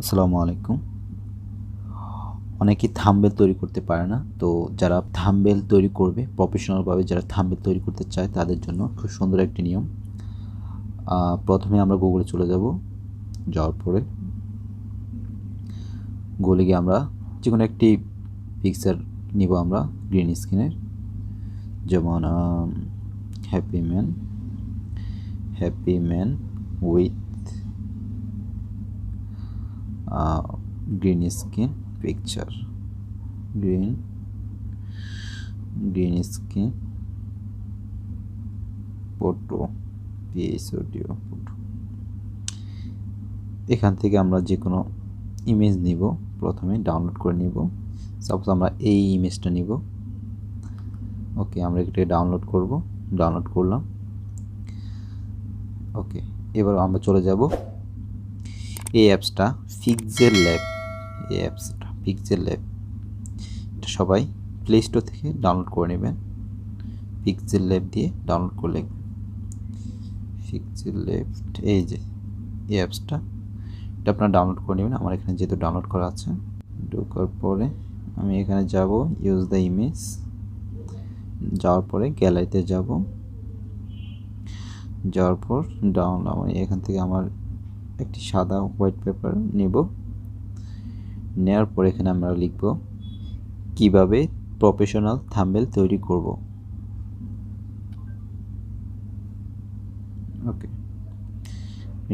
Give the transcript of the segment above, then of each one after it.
আসসালামু আলাইকুম। অনেকেই থাম্বনেল তৈরি করতে পারে না। তো যারা থাম্বনেল তৈরি করবে প্রফেশনালভাবে, যারা থাম্বনেল তৈরি করতে চায় তাদের জন্য খুব সুন্দর একটি নিয়ম। প্রথমে আমরা গুগলে চলে যাব। যাওয়ার পরে গুগলে গিয়ে আমরা যেকোনো একটি পিকচার নিব আমরা গ্রিন স্ক্রিনের, যেমন happy man with green screen picture, green screen photo, PS audio photo. এখান থেকে আমরা যে কোনো ইমেজ নিব, প্রথমে ডাউনলোড করে নিব। সাপোজ আমরা এই ইমেজটা নিব। ওকে, আমরা এটাকে ডাউনলোড করব। ডাউনলোড করলাম। ওকে, এবার আমরা চলে যাব এই অ্যাপসটা পিক্সেল ল্যাব। এই অ্যাপসটা পিক্সেল ল্যাব, এটা সবাই প্লে স্টোর থেকে ডাউনলোড করে নেবেন। পিক্সেল ল্যাব দিয়ে ডাউনলোড করলে পিক্সেল ল্যাব, এই যে এই অ্যাপসটা, এটা আপনারা ডাউনলোড করে নেবেন। আমার এখানে যেহেতু ডাউনলোড করা আছে, ঢোকার পরে আমি এখানে যাব ইউজ দ্য ইমেজ। যাওয়ার পরে গ্যালারিতে যাব। যাওয়ার পর ডাউনলোড, এখান থেকে আমার একটি সাদা হোয়াইট পেপার নেব। নেওয়ার পর এখানে আমরা লিখব কিভাবে প্রফেশনাল থাম্বনেল তৈরি করব। ওকে,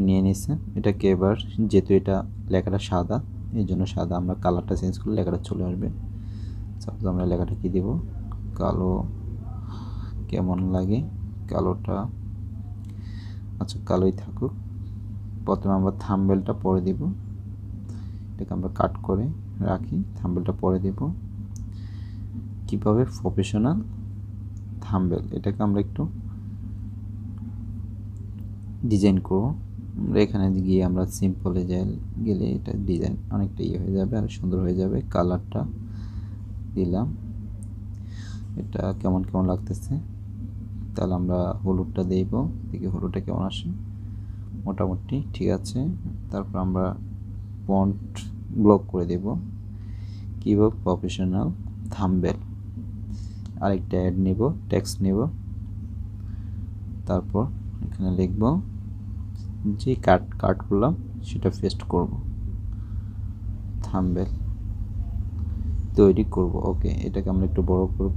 নিয়ে নিয়েছেন এটাকে। এবার যেহেতু এটা লেখাটা সাদা, এই জন্য সাদা, আমরা কালারটা চেঞ্জ করলে লেখাটা চলে আসবে। সাপোজ আমরা লেখাটা কি দেব, কালো কেমন লাগে, কালোটা, আচ্ছা কালোই থাকুক। প্রথমে আমরা থাম্বনেলটা পরে দেব, এটাকে আমরা কাট করে রাখি। থাম্বনেলটা পরে দেব কিভাবে প্রফেশনাল থাম্বনেল, এটাকে আমরা একটু ডিজাইন করব। আমরা এখানে গিয়ে আমরা সিম্পলে গেলে এটা ডিজাইন অনেকটা ইয়ে হয়ে যাবে আর সুন্দর হয়ে যাবে। কালারটা দিলাম, এটা কেমন কেমন লাগতেছে। তাহলে আমরা হলুদটা দেব, দেখি হলুদটা কেমন আসে। মোটামুটি ঠিক আছে। তারপর আমরা ফন্ট ব্লক করে দেব, কিভাবে প্রফেশনাল থাম্বনেল। আরেকটা অ্যাড নেব, টেক্সট নেব। তারপর এখানে লিখব, যে কাট করলাম সেটা পেস্ট করব, থাম্বনেল তৈরি করব। ওকে, এটাকে আমরা একটু বড় করব।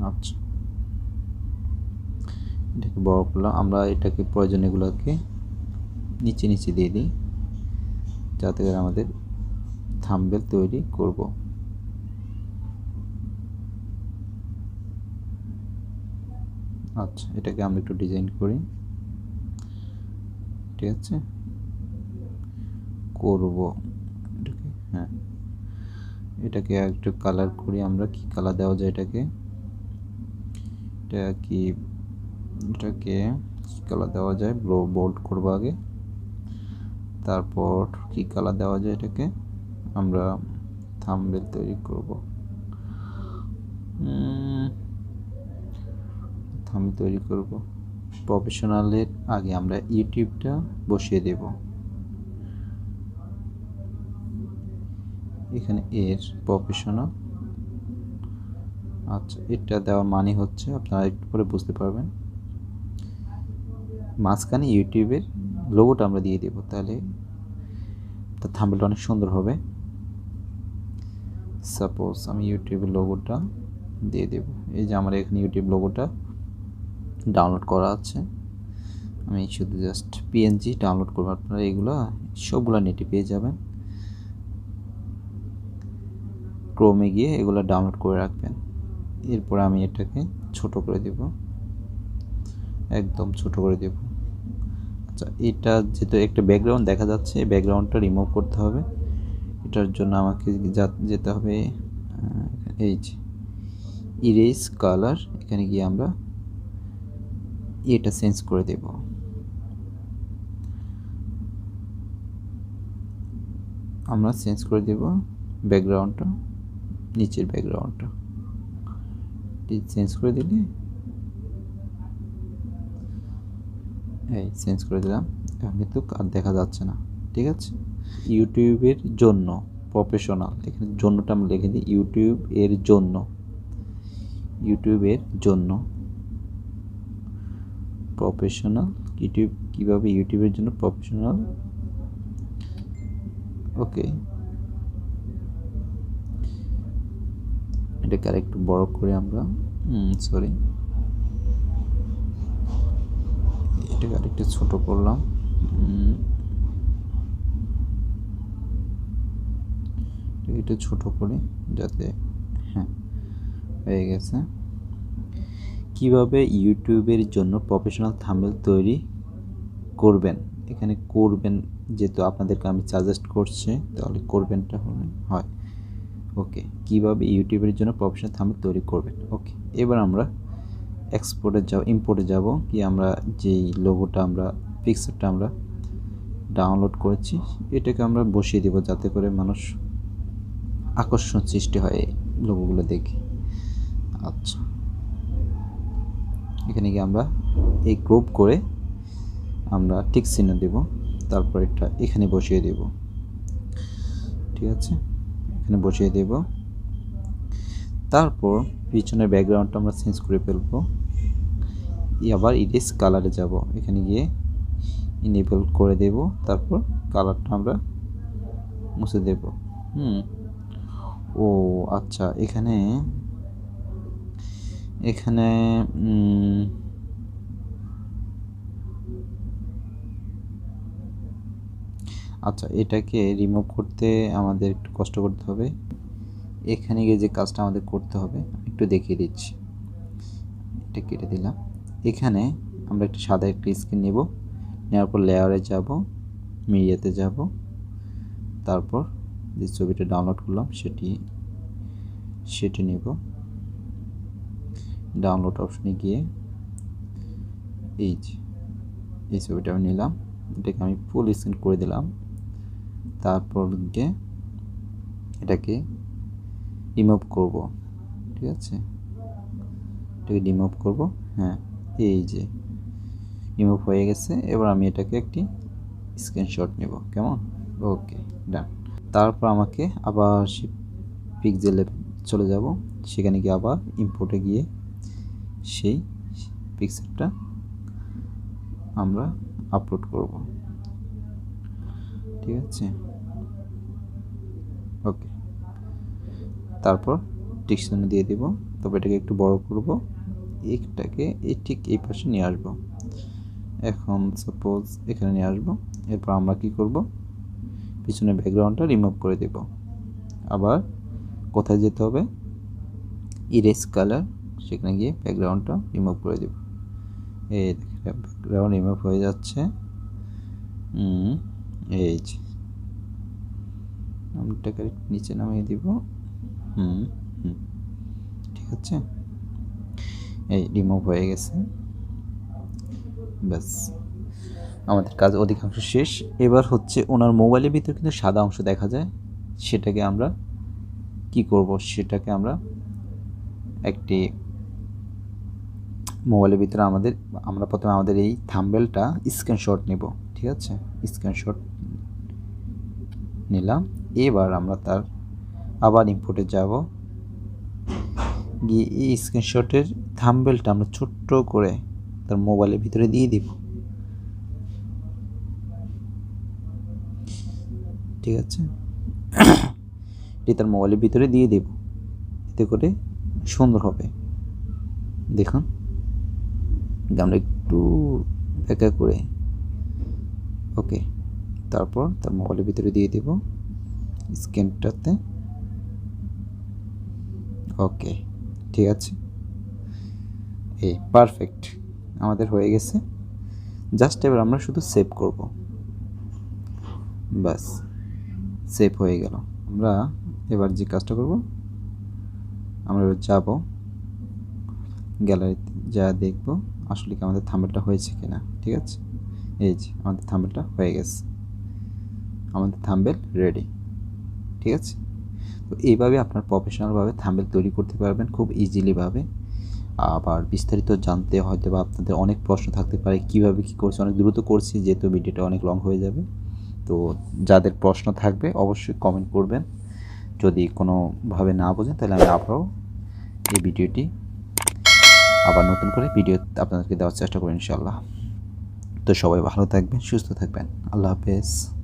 আচ্ছা, এটাকে বড় করলাম। আমরা এটাকে প্রয়োজনীয়গুলোকে নিচে নিচে দিয়ে দিই, যাতে করে আমাদের থাম্বনেল তৈরি করব। আচ্ছা, এটাকে আমরা একটু ডিজাইন করি, ঠিক আছে, করব এটাকে। হ্যাঁ, এটাকে একটু কালার করি আমরা। কি কালার দেওয়া যায় এটাকে, এটাকে কালার দেওয়া যায়, বোল্ড করব আগে। তারপর কি কালার দেওয়া যায় এটাকে, আমরা থাম্বনেল তৈরি করব। প্রফেশনালের আগে আমরা ইউটিউবটা বসিয়ে দেব। এখানে এর প্রফেশনাল, আচ্ছা এটা দেওয়ার মানে হচ্ছে, আপনারা একটু পরে বুঝতে পারবেন, মাঝখানে ইউটিউবের লোগোটা আমরা দিয়ে দেব, তাহলে তার থাম্বনেলটা অনেক সুন্দর হবে। সাপোজ আমি ইউটিউবের লোগোটা দিয়ে দেব। এই যে আমার এখানে ইউটিউব লোগোটা ডাউনলোড করা আছে, আমি শুধু জাস্ট পিএনজি ডাউনলোড করবো। আপনারা এগুলো সবগুলো নেটে পেয়ে যাবেন, ক্রোমে গিয়ে এগুলো ডাউনলোড করে রাখবেন। এরপর আমি এটাকে ছোট করে দেব, একদম ছোট করে দেব। আচ্ছা, এটা যেহেতু একটা ব্যাকগ্রাউন্ড দেখা যাচ্ছে, এই ব্যাকগ্রাউন্ডটা রিমুভ করতে হবে। এটার জন্য আমাকে যেতে হবে এই যে ইরেজ কালার, এখানে গিয়ে আমরা এটা চেঞ্জ করে দেব। আমরা চেঞ্জ করে দেব ব্যাকগ্রাউন্ডটা, নিচের ব্যাকগ্রাউন্ডটা চেঞ্জ করে দিলে, এই চেঞ্জ করে দিলাম। এখন কিন্তু আর দেখা যাচ্ছে না, ঠিক আছে। ইউটিউবের জন্য প্রফেশনাল, এখানে জন্যটা আমরা লিখে দিই ইউটিউব এর জন্য, ইউটিউবের জন্য প্রফেশনাল, ইউটিউব কীভাবে ইউটিউবের জন্য প্রফেশনাল। ওকে, এটাকে আর একটু বড় করে আমরা সরি, এটাকে আর একটু ছোট করলাম। একটু ছোট করে যাতে, হ্যাঁ হয়ে গেছে। কিভাবে ইউটিউবের জন্য প্রফেশনাল থাম্বনেল তৈরি করবেন, এখানে করবেন যেহেতু আপনাদেরকে আমি সাজেস্ট করছি, তাহলে করবেনটা হলে হয়। ওকে, কিভাবে ইউটিউবের জন্য প্রফেশনাল থাম্বনেল তৈরি করবেন। ওকে, এবার আমরা এক্সপোর্টে যাব, ইম্পোর্টে যাব, কি আমরা যেই লোগোটা আমরা পিকচারটা আমরা ডাউনলোড করেছি এটাকে আমরা বসিয়ে দেব, যাতে করে মানুষ আকর্ষণ সৃষ্টি হয় লোগোগুলো দেখে। আচ্ছা, এখানে গিয়ে আমরা এই গ্রুপ করে আমরা টিক চিহ্ন দেব, তারপর এটা এখানে বসিয়ে দেব, ঠিক আছে, এখানে বসিয়ে দেব। তারপর পিছনের ব্যাকগ্রাউন্ডটা আমরা চেঞ্জ করে ফেলব, আবার ইরেজ কালারে যাব, এখানে গিয়ে ইনেবল করে দেব, তারপর কালারটা আমরা মুছে দেব। ও আচ্ছা, এখানে আচ্ছা, এটাকে রিমুভ করতে আমাদের একটু কষ্ট করতে হবে। এখানে গিয়ে যে কাজটা আমাদের করতে হবে একটু দেখিয়ে দিচ্ছি। এটা কেটে দিলাম। এখানে আমরা একটা সাদা একটা স্ক্রিন নেব, নেওয়ার পর লেয়ারে যাব, মিডিয়াতে যাব, তারপর যে ছবিটা ডাউনলোড করলাম সেটি নেব, ডাউনলোড অপশনে গিয়ে এই ছবিটা আমি নিলাম, এটাকে আমি ফুল স্ক্রিন করে দিলাম। তারপর গিয়ে এটাকে রিমুভ করব, ঠিক আছে, এটাকে রিমুভ করব। হ্যাঁ, এই যে রিমুভ হয়ে গেছে। এবার আমি এটাকে একটি স্ক্রিনশট নেব, কেমন? ওকে, ডান। তারপর আমাকে আবার পিক্সেলে চলে যাব, সেখানে গিয়ে আবার ইম্পোর্টে গিয়ে সেই পিকচারটা আমরা আপলোড করব, ঠিক আছে। ওকে, তারপর টিক চিহ্ন দিয়ে দেব, তবে এটাকে একটু বড় করব, এটাকে ঠিক এই পাশে নিয়ে আসব। এখন সাপোজ এখানে নিয়ে আসব। এরপর আমরা কি করব, পিছনে ব্যাকগ্রাউন্ডটা রিমুভ করে দেব। আবার কোথায় যেতে হবে, ইরেজ কালার, সেখানে গিয়ে ব্যাকগ্রাউন্ডটা রিমুভ করে দেব। এই ব্যাকগ্রাউন্ড রিমুভ হয়ে যাচ্ছে। এই যে আমটাকে নিচে নামিয়ে দিব। ঠিক আছে, এই রিমুভ হয়ে গেছে। ব্যাস, আমাদের কাজ অধিকাংশ শেষ। এবার হচ্ছে ওনার মোবাইলের ভিতরে কিন্তু সাদা অংশ দেখা যায়, সেটাকে আমরা কি করব, সেটাকে আমরা একটি মোবাইলের ভিতরে আমরা প্রথমে আমাদের এই থাম্বনেলটা স্ক্রিনশট নেব, ঠিক আছে, স্ক্রিনশট নিলাম। এবার আমরা তার আবার ইম্পোর্টে যাব, গিয়ে এই স্ক্রিনশটের থাম্বনেলটা আমরা ছোট্ট করে তার মোবাইলের ভিতরে দিয়ে দিব, ঠিক আছে, এটি তার মোবাইলের ভিতরে দিয়ে দেব, এতে করে সুন্দর হবে। দেখুন, আমরা একটু একা করে, ওকে, তারপর তার মোবাইলের ভিতরে দিয়ে দেব স্ক্রিনটাতে। ওকে, ঠিক আছে, এই পারফেক্ট আমাদের হয়ে গেছে। জাস্ট এবার আমরা শুধু সেভ করব, বাস সেভ হয়ে গেল। আমরা এবার যে কাজটা করব, আমরা এবার যাব গ্যালারিতে, যা দেখব আসলে কি আমাদের থাম্বনেলটা হয়েছে কিনা, ঠিক আছে। এই যে আমাদের থাম্বনেলটা হয়ে গেছে, আমাদের থাম্বনেল রেডি, ঠিক আছে। তো এইভাবে আপনার প্রফেশনালভাবে থাম্বনেল তৈরি করতে পারবেন খুব ইজিলিভাবে। আবার বিস্তারিত জানতে হয়তো বা আপনাদের অনেক প্রশ্ন থাকতে পারে, কীভাবে কী করছি। অনেক দ্রুত করছি যেহেতু ভিডিওটা অনেক লং হয়ে যাবে। তো যাদের প্রশ্ন থাকবে অবশ্যই কমেন্ট করবেন। যদি কোনোভাবে না বোঝেন তাহলে আমি আবারও এই ভিডিওটি আবার নতুন করে ভিডিও আপনাদেরকে দেওয়ার চেষ্টা করব ইনশাআল্লাহ। তো সবাই ভালো থাকবেন, সুস্থ থাকবেন। আল্লাহ হাফেজ।